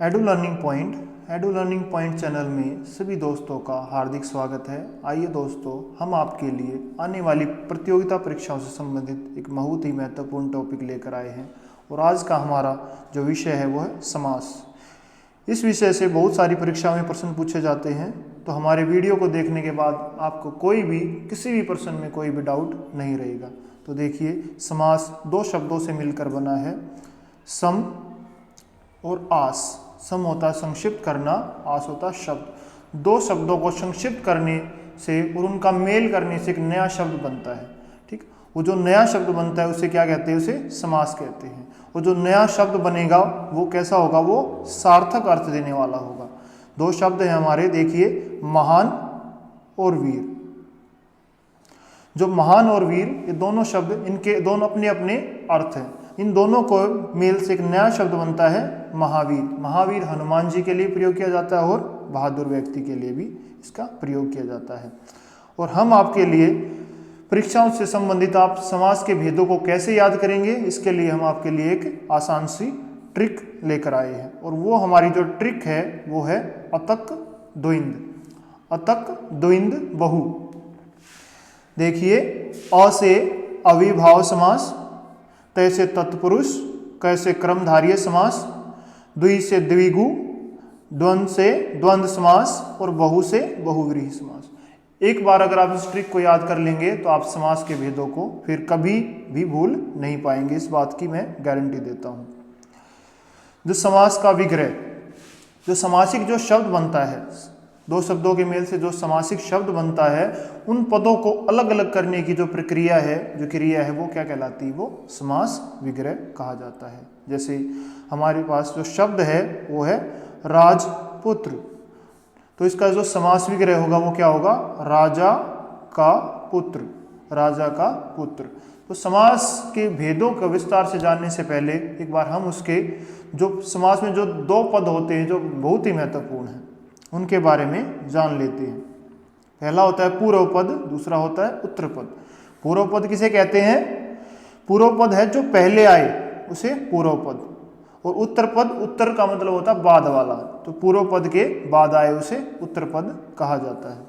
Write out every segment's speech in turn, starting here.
Edu learning point channel में सभी दोस्तों का हार्दिक स्वागत है। आइए दोस्तों, हम आपके लिए आने वाली प्रतियोगिता परीक्षाओं से संबंधित एक बहुत ही महत्वपूर्ण टॉपिक लेकर आए हैं और आज का हमारा जो विषय है वो है समास। इस विषय से बहुत सारी परीक्षाओं में प्रश्न पूछे जाते हैं, तो हमारे वीडियो को देखने के बाद आपको किसी भी प्रश्न में कोई भी डाउट नहीं रहेगा। तो देखिए, समास दो शब्दों से मिलकर बना है, सम और आस। सम होता है संक्षिप्त करना, आस होता है शब्द। दो शब्दों को संक्षिप्त करने से और उनका मेल करने से एक नया शब्द बनता है। ठीक, वो जो नया शब्द बनता है उसे क्या कहते हैं? उसे समास कहते हैं। और जो नया शब्द बनेगा वो कैसा होगा? वो सार्थक अर्थ देने वाला होगा। दो शब्द हैं हमारे, देखिए, महान और वीर। जो महान और वीर, ये दोनों शब्द, इनके दोनों अपने अपने अर्थ हैं। इन दोनों को मेल से एक नया शब्द बनता है महावीर। महावीर हनुमान जी के लिए प्रयोग किया जाता है और बहादुर व्यक्ति के लिए भी इसका प्रयोग किया जाता है। और हम आपके लिए परीक्षाओं से संबंधित आप समास के भेदों को कैसे याद करेंगे, इसके लिए हम आपके लिए एक आसान सी ट्रिक लेकर आए हैं। और वो हमारी जो ट्रिक है वो है अतक द्विंद। अतक द्विंद बहु। देखिए, अ से अविभाव समास, तय से तत्पुरुष, क से क्रमधारय समास, द्वि से द्विगु, द्वंद्व से द्वंद्व समास और बहु से बहुव्रीहि समास। एक बार अगर आप इस ट्रिक को याद कर लेंगे तो आप समास के भेदों को फिर कभी भी भूल नहीं पाएंगे, इस बात की मैं गारंटी देता हूं। जो समास का विग्रह, जो समासिक जो शब्द बनता है, दो शब्दों के मेल से जो समासिक शब्द बनता है, उन पदों को अलग अलग करने की जो प्रक्रिया है, जो क्रिया है, वो क्या कहलाती है? वो समास विग्रह कहा जाता है। जैसे हमारे पास जो शब्द है वो है राजपुत्र, तो इसका जो समास विग्रह होगा वो क्या होगा? राजा का पुत्र। राजा का पुत्र। तो समास के भेदों का विस्तार से जानने से पहले एक बार हम उसके जो समास में जो दो पद होते हैं जो बहुत ही महत्वपूर्ण हैं, उनके बारे में जान लेते हैं। पहला होता है पूर्व पद, दूसरा होता है उत्तर पद। पूर्व पद किसे कहते हैं? पूर्व पद है जो पहले आए उसे पूर्व पद, और उत्तर पद, उत्तर का मतलब होता है बाद वाला, तो पूर्व पद के बाद आए उसे उत्तर पद कहा जाता है।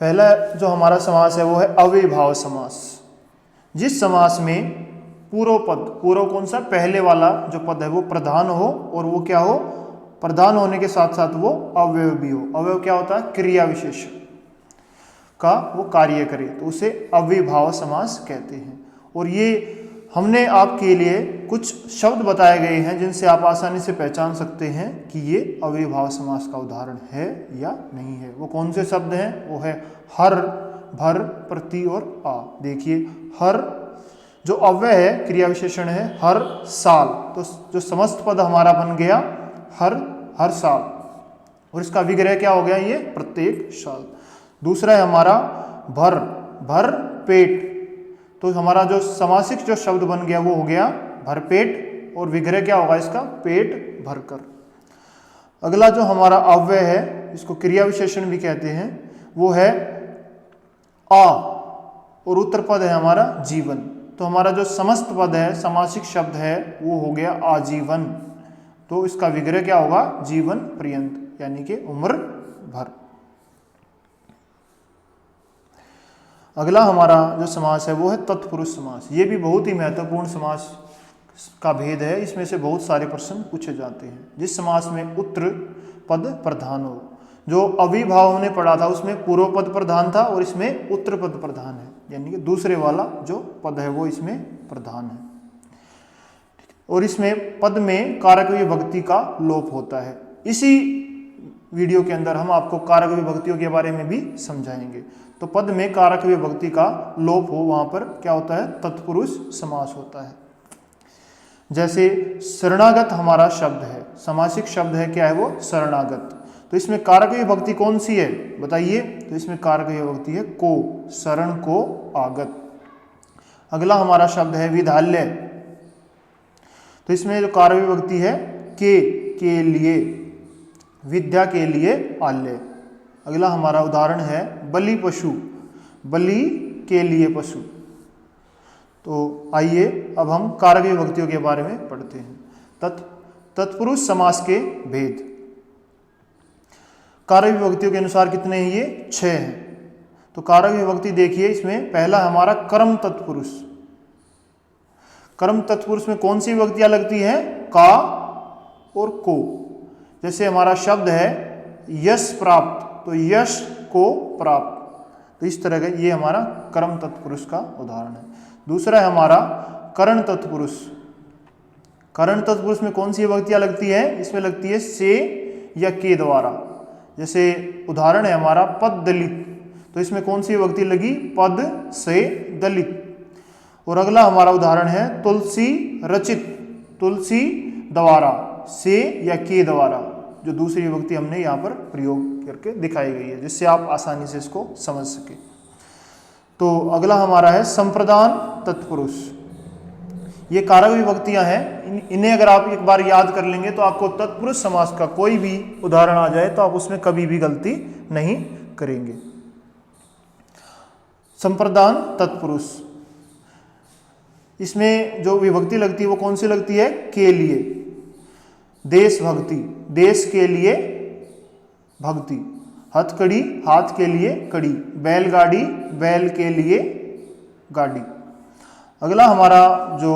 पहला जो हमारा समास है वो है अविभाव समास। जिस समास में पूर्व पद, पूर्व कौन सा? पहले वाला जो पद है वो प्रधान हो, और वो क्या हो? प्रधान होने के साथ साथ वो अव्यय भी हो। अव्यय क्या होता है? क्रिया विशेषण का वो कार्य करे, तो उसे अविभाव समास कहते हैं। और ये हमने आपके लिए कुछ शब्द बताए गए हैं जिनसे आप आसानी से पहचान सकते हैं कि ये अविभाव समास का उदाहरण है या नहीं है। वो कौन से शब्द हैं? वो है हर, भर, प्रति और आ। देखिए, हर जो अव्यय है, क्रिया विशेषण है हर साल, तो जो समस्त पद हमारा बन गया हर साल, और इसका विग्रह क्या हो गया? ये प्रत्येक साल। दूसरा है हमारा भर, भर पेट, तो हमारा जो समासिक जो शब्द बन गया वो हो गया भरपेट, और विग्रह क्या होगा इसका? पेट भरकर। अगला जो हमारा अव्यय है, इसको क्रिया विशेषण भी कहते हैं, वो है आ, और उत्तर पद है हमारा जीवन। तो हमारा जो समस्त पद है, समासिक शब्द है, वो हो गया आजीवन, तो इसका विग्रह क्या होगा? जीवन पर्यंत, यानी कि उम्र भर। अगला हमारा जो समास है वो है तत्पुरुष समास। ये भी बहुत ही महत्वपूर्ण समास का भेद है, इसमें से बहुत सारे प्रश्न पूछे जाते हैं। जिस समास में उत्तर पद प्रधान हो, जो अविभाव हमने पढ़ा था उसमें पूर्व पद प्रधान था और इसमें उत्तर पद प्रधान है, यानी कि दूसरे वाला जो पद है वो इसमें प्रधान है। और इसमें पद में कारक विभक्ति का लोप होता है। इसी वीडियो के अंदर हम आपको कारक विभक्तियों के बारे में भी समझाएंगे। तो पद में कारक विभक्ति का लोप हो, वहां पर क्या होता है? तत्पुरुष समास होता है। जैसे शरणागत हमारा शब्द है, समासिक शब्द है, क्या है वो? शरणागत। तो इसमें कारक विभक्ति कौन सी है बताइए? तो इसमें कारक विभक्ति है को, शरण को आगत। अगला हमारा शब्द है विद्यालय, तो इसमें जो कारक विभक्ति है के लिए, विद्या के लिए आल्य। अगला हमारा उदाहरण है बलि पशु, बलि के लिए पशु। तो आइए अब हम कारक विभक्तियों के बारे में पढ़ते हैं। तत्पुरुष समास के भेद। कारक विभक्तियों के अनुसार कितने हैं ये? 6 हैं। तो कारक विभक्ति देखिए, इसमें पहला हमारा कर्म तत्पुरुष। कर्म तत्पुरुष में कौन सी विभक्तियां लगती हैं? का और को। जैसे हमारा शब्द है यश प्राप्त, तो यश को प्राप्त, तो इस तरह का ये हमारा कर्म तत्पुरुष का उदाहरण है। दूसरा है हमारा करण तत्पुरुष। करण तत्पुरुष में कौन सी विभक्तियां लगती है? इसमें लगती है से या के द्वारा। जैसे उदाहरण है हमारा पद दलित, तो इसमें कौन सी विभक्ति लगी? पद से दलित। और अगला हमारा उदाहरण है तुलसी रचित, तुलसी द्वारा, से या के द्वारा, जो दूसरी विभक्ति हमने यहाँ पर प्रयोग करके दिखाई गई है, जिससे आप आसानी से इसको समझ सके। तो अगला हमारा है संप्रदान तत्पुरुष। ये कारक विभक्तियां हैं, इन्हें अगर आप एक बार याद कर लेंगे तो आपको तत्पुरुष समास का कोई भी उदाहरण आ जाए तो आप उसमें कभी भी गलती नहीं करेंगे। संप्रदान तत्पुरुष, इसमें जो विभक्ति लगती है वो कौन सी लगती है? के लिए। देशभक्ति, देश के लिए भक्ति। हथकड़ी, हाथ के लिए कड़ी। बैलगाड़ी, बैल के लिए गाड़ी। अगला हमारा जो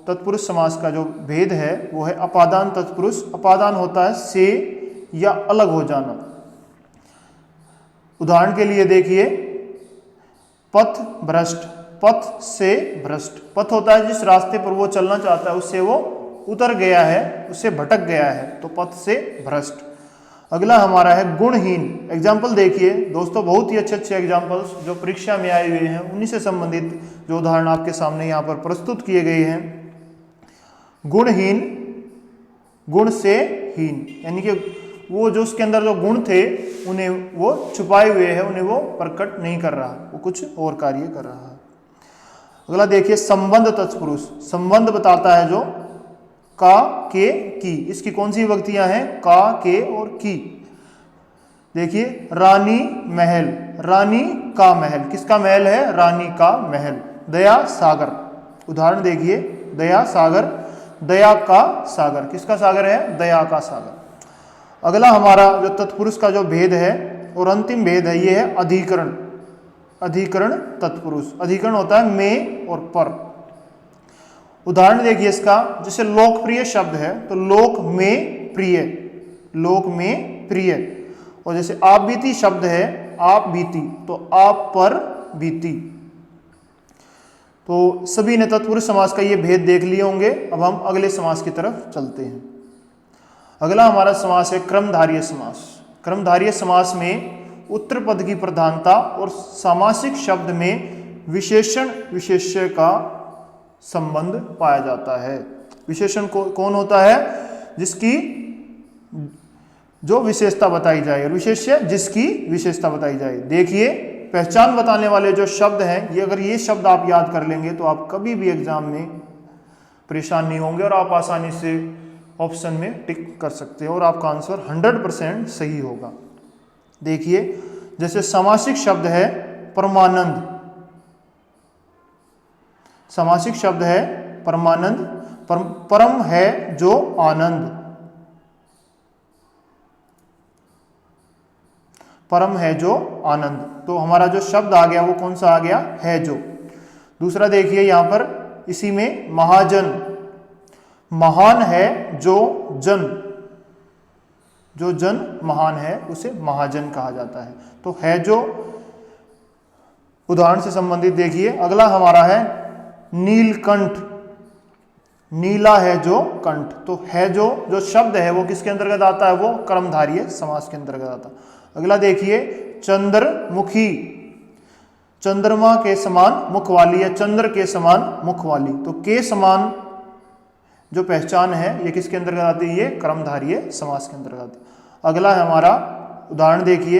तत्पुरुष समास का जो भेद है वो है अपादान तत्पुरुष। अपादान होता है से या अलग हो जाना। उदाहरण के लिए देखिए पथ भ्रष्ट, पथ से भ्रष्ट। पथ होता है जिस रास्ते पर वो चलना चाहता है उससे वो उतर गया है, उससे भटक गया है, तो पथ से भ्रष्ट। अगला हमारा है गुणहीन। एग्जाम्पल देखिए दोस्तों, बहुत ही अच्छे अच्छे एग्जाम्पल्स जो परीक्षा में आए हुए हैं उन्हीं से संबंधित जो उदाहरण आपके सामने यहाँ पर प्रस्तुत किए गए हैं। गुणहीन, गुण से हीन, यानी कि वो जो उसके अंदर जो गुण थे उन्हें वो छुपाए हुए हैं, उन्हें वो प्रकट नहीं कर रहा, वो कुछ और कार्य कर रहा है। अगला देखिए संबंध तत्पुरुष। संबंध बताता है जो का, के, की। इसकी कौन सी विभक्तियां हैं? का, के और की। देखिए रानी महल, रानी का महल, किसका महल है? रानी का महल। दया सागर, उदाहरण देखिए दया सागर, दया का सागर, किसका सागर है? दया का सागर। अगला हमारा जो तत्पुरुष का जो भेद है और अंतिम भेद है ये है अधिकरण। अधिकरण तत्पुरुष। अधिकरण होता है में और पर। उदाहरण देखिए इसका, जैसे लोकप्रिय शब्द है तो लोक में प्रिय, लोक में प्रिय। और जैसे आप बीती शब्द है, आप बीती, तो आप पर बीती। तो सभी ने तत्पुरुष समास का ये भेद देख लिए होंगे। अब हम अगले समास की तरफ चलते हैं। अगला हमारा समास है क्रमधारय समास। क्रमधारय समास में उत्तर पद की प्रधानता और सामासिक शब्द में विशेषण विशेष्य का संबंध पाया जाता है। विशेषण कौन होता है? जिसकी जो विशेषता बताई जाए, और विशेष्य जिसकी विशेषता बताई जाए। देखिए पहचान बताने वाले जो शब्द हैं, ये अगर ये शब्द आप याद कर लेंगे तो आप कभी भी एग्जाम में परेशान नहीं होंगे और आप आसानी से ऑप्शन में टिक कर सकते हैं और आपका आंसर 100% सही होगा। देखिए जैसे सामासिक शब्द है परमानंद, सामासिक शब्द है परमानंद। परम है जो आनंद, परम है जो आनंद। तो हमारा जो शब्द आ गया वो कौन सा आ गया? है जो। दूसरा देखिए यहां पर इसी में महाजन, महान है जो जन, जो जन महान है उसे महाजन कहा जाता है। तो है जो उदाहरण से संबंधित देखिए। अगला हमारा है नीलकंठ, नीला है जो कंठ। तो है जो शब्द है वो किसके अंतर्गत आता है? वो कर्मधारय समास के अंतर्गत आता है। अगला देखिए चंद्रमुखी, चंद्रमा के समान मुख वाली या चंद्र के समान मुख वाली। तो के समान जो पहचान है ये किसके अंतर्गत आती है? ये कर्मधारय समास के अंतर्गत आती है। अगला है हमारा उदाहरण देखिए।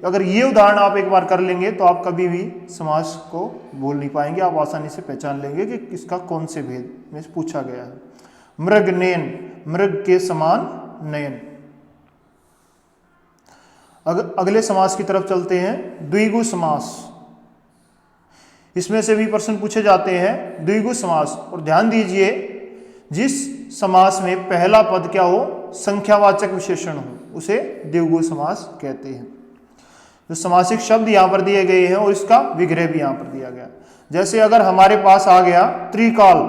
अगर ये उदाहरण आप एक बार कर लेंगे तो आप कभी भी समास को भूल नहीं पाएंगे, आप आसानी से पहचान लेंगे कि इसका कौन से भेद में पूछा गया है। मृगनयन, मृग के समान नयन। अगले समास की तरफ चलते हैं। द्विगु समास, इसमें से भी प्रश्न पूछे जाते हैं द्विगु समास। और ध्यान दीजिए, जिस समास में पहला पद क्या हो, संख्यावाचक विशेषण हो, उसे द्विगु समास कहते हैं। जो समासिक शब्द यहाँ पर दिए गए हैं और इसका विग्रह भी यहाँ पर दिया गया। जैसे अगर हमारे पास आ गया त्रिकाल,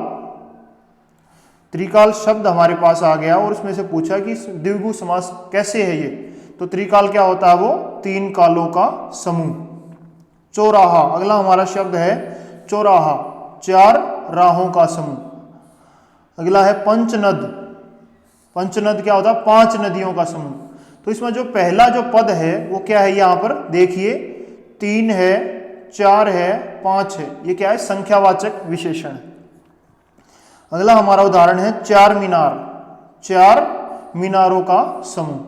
त्रिकाल शब्द हमारे पास आ गया और उसमें से पूछा कि द्विगु समास कैसे है ये, तो त्रिकाल क्या होता है, वो तीन कालों का समूह। चौराहा, अगला हमारा शब्द है चौराहा, चार राहों का समूह। अगला है पंचनद, पंचनद क्या होता है, पांच नदियों का समूह। तो इसमें जो पहला जो पद है वो क्या है, यहां पर देखिए, तीन है, चार है, पांच है, ये क्या है, संख्यावाचक विशेषण है। अगला हमारा उदाहरण है चार मीनार, चार मीनारों का समूह।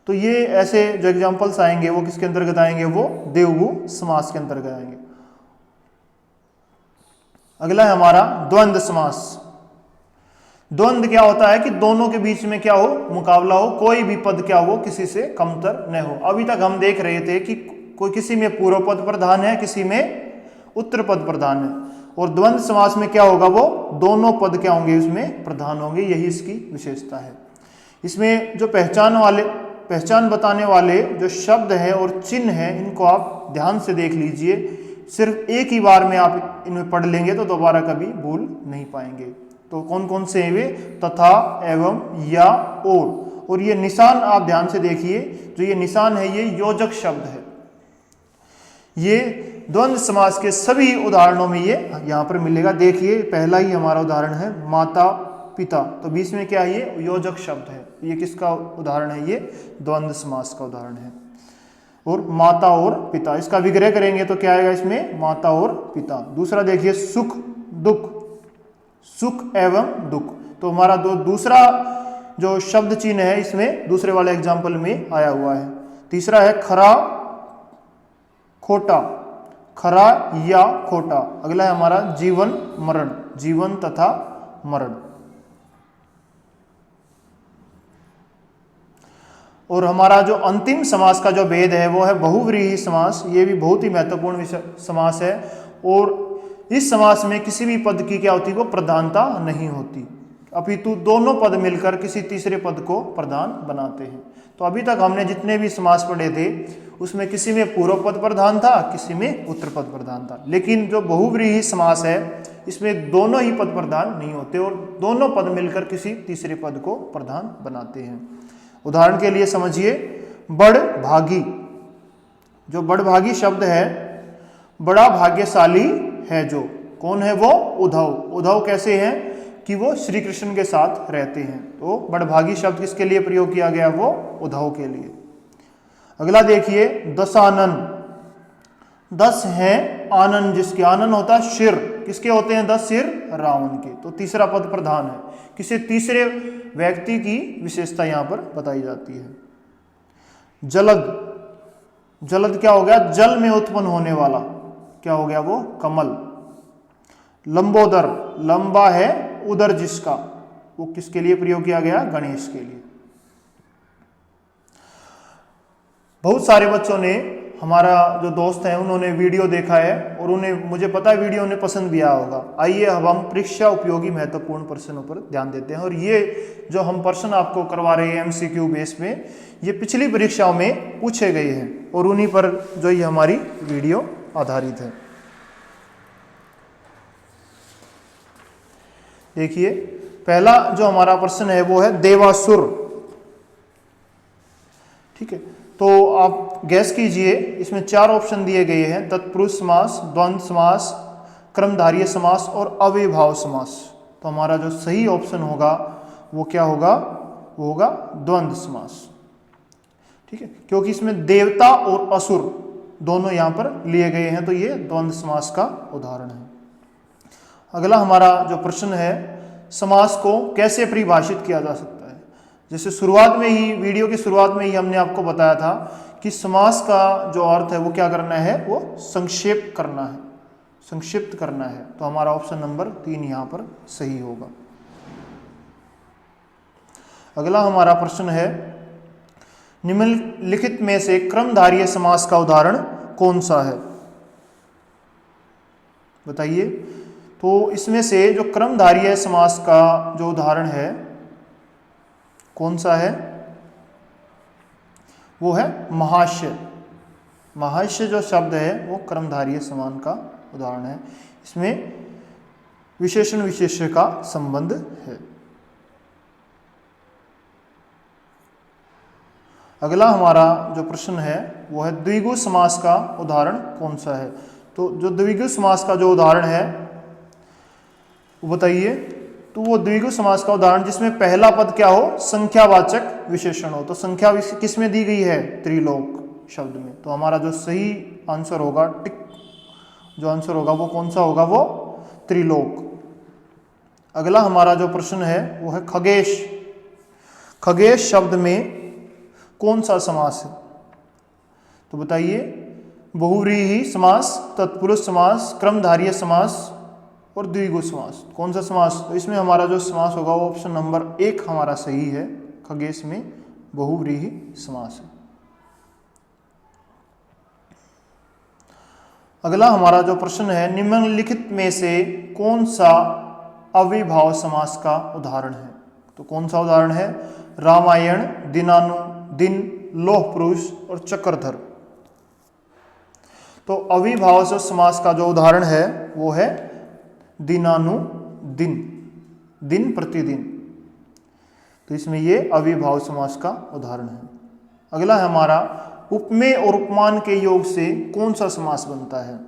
तो ये ऐसे जो एग्जाम्पल्स आएंगे वो किसके अंतर्गत आएंगे, वो द्विगु समास के अंतर्गत आएंगे। अगला है हमारा द्वंद्व समास। द्वंद्व क्या होता है कि दोनों के बीच में क्या हो, मुकाबला हो, कोई भी पद क्या हो किसी से कमतर न हो। अभी तक हम देख रहे थे कि कोई किसी में पूर्व पद प्रधान है, किसी में उत्तर पद प्रधान है, और द्वंद्व समास में क्या होगा, वो दोनों पद क्या होंगे, उसमें प्रधान होंगे। यही इसकी विशेषता है। इसमें जो पहचान बताने वाले जो शब्द हैं और चिन्ह हैं, इनको आप ध्यान से देख लीजिए। सिर्फ एक ही बार में आप इनमें पढ़ लेंगे तो दोबारा कभी भूल नहीं पाएंगे। तो कौन कौन से हैं वे, तथा, एवं, या, और ये निशान आप ध्यान से देखिए। जो ये निशान है ये योजक शब्द है। ये द्वंद्व समास के सभी उदाहरणों में ये यहाँ पर मिलेगा। देखिए पहला ही हमारा उदाहरण है माता पिता, तो बीच में क्या है, ये योजक शब्द है। ये किसका उदाहरण है, ये द्वंद्व समास का उदाहरण है। और माता और पिता, इसका विग्रह करेंगे तो क्या आएगा इसमें, माता और पिता। दूसरा देखिए सुख दुख, सुख एवं दुख, तो हमारा दूसरा जो शब्द चिन्ह है इसमें दूसरे वाले एग्जाम्पल में आया हुआ है। तीसरा है खरा खोटा, खरा या खोटा। अगला है हमारा जीवन मरण, जीवन तथा मरण। और हमारा जो अंतिम समास का जो भेद है वो है बहुव्रीहि समास। ये भी बहुत ही महत्वपूर्ण समास है, और इस समास में किसी भी पद की क्या होती है, वो प्रधानता नहीं होती, अपितु दोनों पद मिलकर किसी तीसरे पद को प्रधान बनाते हैं। तो अभी तक हमने जितने भी समास पढ़े थे उसमें किसी में पूर्व पद प्रधान था, किसी में उत्तर पद प्रधान था। लेकिन जो बहुव्रीहि समास है इसमें दोनों ही पद प्रधान नहीं होते और दोनों पद मिलकर किसी तीसरे पद को प्रधान बनाते हैं। उदाहरण के लिए समझिए, बड़भागी, जो बड़भागी शब्द है, बड़ा भाग्यशाली है जो, कौन है वो, उद्धव। उद्धव कैसे हैं कि वो श्री कृष्ण के साथ रहते हैं, तो बड़भागी शब्द किसके लिए प्रयोग किया गया, वो उद्धव के लिए। अगला देखिए दशानन, 10 हैं आनन, जिसके आनन होता है सिर, किसके होते हैं 10 सिर, रावण के। तो तीसरा पद प्रधान है, किसी तीसरे व्यक्ति की विशेषता यहां पर बताई जाती है। जलद, जलद क्या हो गया, जल में उत्पन्न होने वाला, क्या हो गया, वो कमल। लंबोदर, लंबा है उदर जिसका, वो किसके लिए प्रयोग किया गया, गणेश के लिए। बहुत सारे बच्चों ने, हमारा जो दोस्त है उन्होंने वीडियो देखा है और उन्हें, मुझे पता है वीडियो उन्हें पसंद भी आया होगा। आइए अब हम परीक्षा उपयोगी महत्वपूर्ण प्रश्नों पर ध्यान देते हैं। और ये जो हम प्रश्न आपको करवा रहे हैं MCQ बेस में, ये पिछली परीक्षाओं में पूछे गए हैं और उन्हीं पर जो ये हमारी वीडियो आधारित है। देखिए पहला जो हमारा प्रश्न है वो है देवासुर, ठीक है। तो आप गैस कीजिए, इसमें 4 ऑप्शन दिए गए हैं, तत्पुरुष समास, द्वंद्व समास, क्रमधारीय समास और अव्ययभाव समास। तो हमारा जो सही ऑप्शन होगा वो क्या होगा, वो होगा द्वंद्व समास, ठीक है, क्योंकि इसमें देवता और असुर दोनों यहां पर लिए गए हैं, तो ये द्वंद्व समास का उदाहरण है। अगला हमारा जो प्रश्न है, समास को कैसे परिभाषित किया जा सकता है। जैसे शुरुआत में ही, वीडियो की शुरुआत में ही हमने आपको बताया था कि समास का जो अर्थ है वो क्या करना है, वो संक्षेप करना है, संक्षिप्त करना है। तो हमारा ऑप्शन नंबर 3 यहां पर सही होगा। अगला हमारा प्रश्न है, निम्नलिखित में से क्रमधारीय समास का उदाहरण कौन सा है। बताइए। तो इसमें से जो क्रमधारय समास का जो उदाहरण है कौन सा है? वो है महाश्य। महाश्य जो शब्द है वो क्रमधारय समान का उदाहरण है। इसमें विशेषण विशेष्य का संबंध है। अगला हमारा जो प्रश्न है वो है द्विगु समास का उदाहरण कौन सा है? तो जो द्विगु समास का जो उदाहरण है वो बताइए। तो वो द्विगु समास का उदाहरण जिसमें पहला पद क्या हो? संख्यावाचक विशेषण हो। तो संख्या किस में दी गई है? त्रिलोक शब्द में। तो हमारा जो सही आंसर होगा, टिक जो आंसर होगा वो कौन सा होगा? वो त्रिलोक। अगला हमारा जो प्रश्न है वो है खगेश। खगेश शब्द में कौन सा समास है? तो बताइए। बहुव्रीहि समास, तत्पुरुष समास, क्रमधारय समास और द्विगु समास। कौन सा समास? तो इसमें हमारा जो समास होगा वो ऑप्शन नंबर 1 हमारा सही है। खगेश में बहुव्रीहि समास है। अगला हमारा जो प्रश्न है निम्नलिखित में से कौन सा अविभाव समास का उदाहरण है? तो कौन सा उदाहरण है? रामायण, दिनानु, दिन, लोह पुरुष और चक्रधर। तो अविभाव समास का जो उदाहरण है वो है दिनानु दिन, दिन प्रतिदिन। तो इसमें ये अविभाव समास का उदाहरण है। अगला है हमारा उपमेय और उपमान के योग से कौन सा समास बनता है?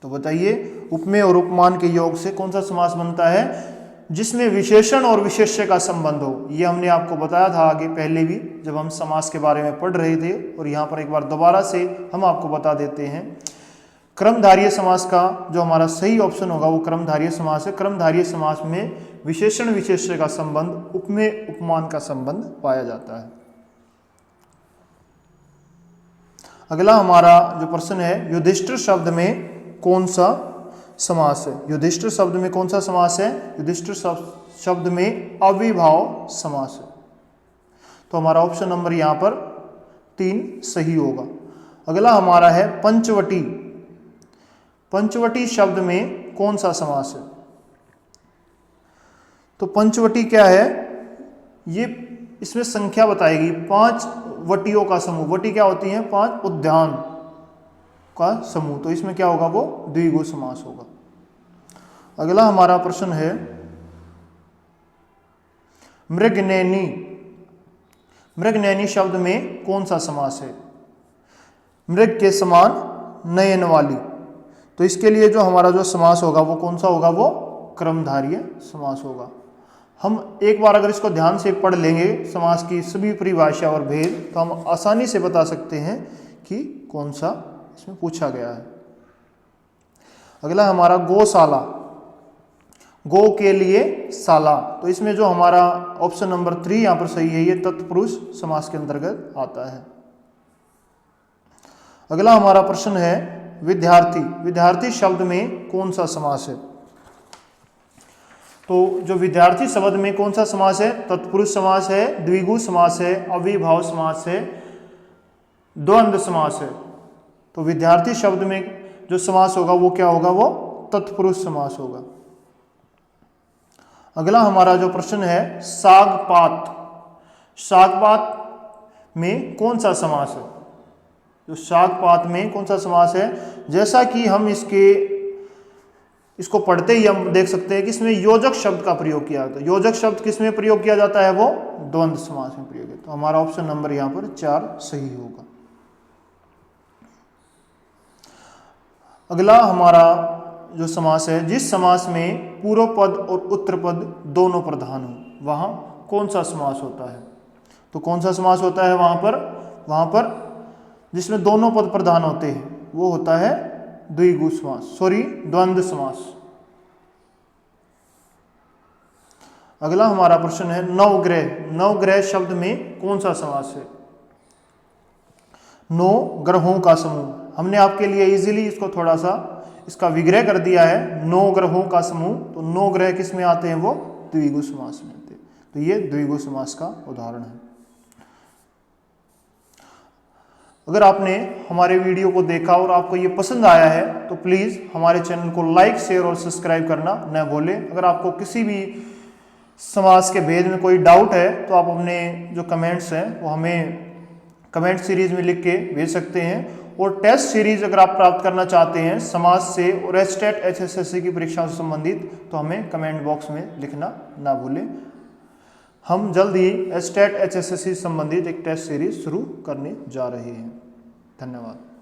तो बताइए। उपमेय और उपमान के योग से कौन सा समास बनता है? जिसमें विशेषण और विशेष्य का संबंध हो। ये हमने आपको बताया था आगे पहले भी जब हम समास के बारे में पढ़ रहे थे, और यहाँ पर एक बार दोबारा से हम आपको बता देते हैं। क्रमधारय समास का जो हमारा सही ऑप्शन होगा वो क्रमधारय समास है। क्रमधारय समास में विशेषण विशेष्य का संबंध, उपमेय उपमान का संबंध पाया जाता है। अगला हमारा जो प्रश्न है युधिष्ठिर शब्द में कौन सा समास है? युधिष्ठिर शब्द में कौन सा समास है? युधिष्ठिर शब्द में अविभाव समास है। तो हमारा ऑप्शन नंबर यहां पर 3 सही होगा। अगला हमारा है पंचवटी। पंचवटी शब्द में कौन सा समास है? तो पंचवटी क्या है? ये इसमें संख्या बताएगी 5 वटियों का समूह। वटी क्या होती है? 5 उद्यान का समूह। तो इसमें क्या होगा? वो द्विगु समास होगा। अगला हमारा प्रश्न है मृगनैनी। मृगनैनी शब्द में कौन सा समास है? मृग के समान नयन वाली। तो इसके लिए जो हमारा जो समास होगा वो कौन सा होगा? वो क्रमधारय समास होगा। हम एक बार अगर इसको ध्यान से पढ़ लेंगे समास की सभी परिभाषा और भेद, तो हम आसानी से बता सकते हैं कि कौन सा इसमें पूछा गया है। अगला हमारा गौशाला। गो के लिए शाला। तो इसमें जो हमारा ऑप्शन नंबर 3 यहां पर सही है, ये तत्पुरुष समास के अंतर्गत आता है। अगला हमारा प्रश्न है विद्यार्थी। विद्यार्थी शब्द में कौन सा समास है? तो जो विद्यार्थी शब्द में कौन सा समास है? तत्पुरुष समास है, द्विगु समास है, अविभाव समास है, द्वंद्व समास है। तो विद्यार्थी शब्द में जो समास होगा वो क्या होगा? वो तत्पुरुष समास होगा। अगला हमारा जो प्रश्न है सागपात। सागपात में कौन सा समास है? जो सागपात में कौन सा समास है? जैसा कि हम इसको पढ़ते ही हम देख सकते हैं कि इसमें योजक शब्द का प्रयोग किया जाता है। योजक शब्द किस में प्रयोग किया जाता है? वो द्वंद्व समास में प्रयोग है। तो हमारा ऑप्शन नंबर यहां पर 4 सही होगा। अगला हमारा जो समास है जिस समास में पूर्व पद और उत्तर पद दोनों प्रधान हो वहां कौन सा समास होता है? तो कौन सा समास होता है वहां पर जिसमें दोनों पद प्रधान होते हैं वो होता है द्विगु समास, द्वंद्व समास। अगला हमारा प्रश्न है नवग्रह। नवग्रह शब्द में कौन सा समास है? 9 ग्रहों का समूह। हमने आपके लिए इजीली इसको थोड़ा सा इसका विग्रह कर दिया है। 9 ग्रहों का समूह। तो 9 ग्रह किस में आते हैं? वो द्विगु समास में आते हैं। तो ये द्विगु समास का उदाहरण है। अगर आपने हमारे वीडियो को देखा और आपको ये पसंद आया है तो प्लीज़ हमारे चैनल को लाइक, शेयर और सब्सक्राइब करना न भूलें। अगर आपको किसी भी समाज के भेद में कोई डाउट है तो आप अपने जो कमेंट्स हैं वो हमें कमेंट सीरीज में लिख के भेज सकते हैं। और टेस्ट सीरीज अगर आप प्राप्त करना चाहते हैं समाज से और एचटेट HSSC की परीक्षाओं से संबंधित तो हमें कमेंट बॉक्स में लिखना ना भूलें। हम जल्द ही एचटेट HSSC से संबंधित एक टेस्ट सीरीज शुरू करने जा रहे हैं। धन्यवाद।